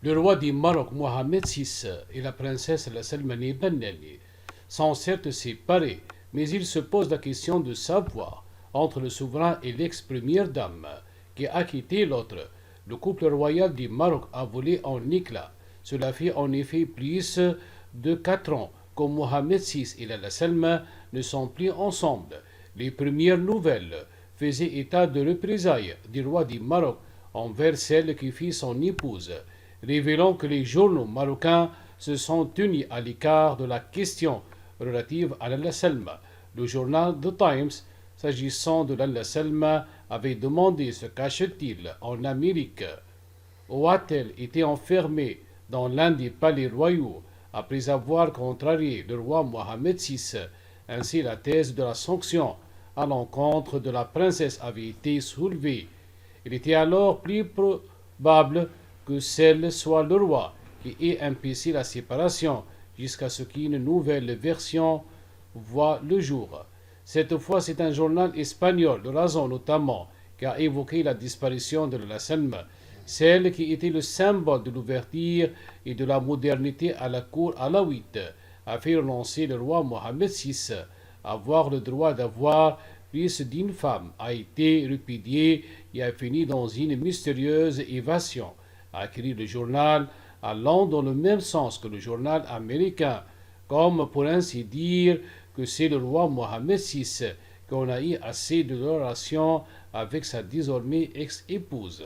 Le roi du Maroc Mohamed VI et la princesse Salmane Bennani sont certes séparés, mais il se pose la question de savoir entre le souverain et l'ex-première dame qui a quitté l'autre. Le couple royal du Maroc a volé en éclats. Cela fait en effet plus de 4 ans que Mohamed VI et Lala Salma ne sont plus ensemble. Les premières nouvelles faisaient état de représailles du roi du Maroc envers celle qui fit son épouse, révélant que les journaux marocains se sont tenus à l'écart de la question relative à Lala Salma. Le journal The Times, s'agissant de Lala Salma, avait demandé ce cache-t-il en Amérique. Où a-t-elle été enfermée dans l'un des palais royaux après avoir contrarié le roi Mohamed VI? Ainsi, la thèse de la sanction à l'encontre de la princesse avait été soulevée. Il était alors plus probable que celle soit le roi qui ait empêché la séparation jusqu'à ce qu'une nouvelle version voie le jour. Cette fois, c'est un journal espagnol, de Razón notamment, qui a évoqué la disparition de la Salma, celle qui était le symbole de l'ouverture et de la modernité à la cour alawite, a fait renoncer le roi Mohamed VI. Avoir le droit d'avoir plus d'une femme a été répudié et a fini dans une mystérieuse évasion, a écrit le journal, allant dans le même sens que le journal américain, comme pour ainsi dire que c'est le roi Mohamed VI qu'on a eu assez de relations avec sa désormais ex-épouse.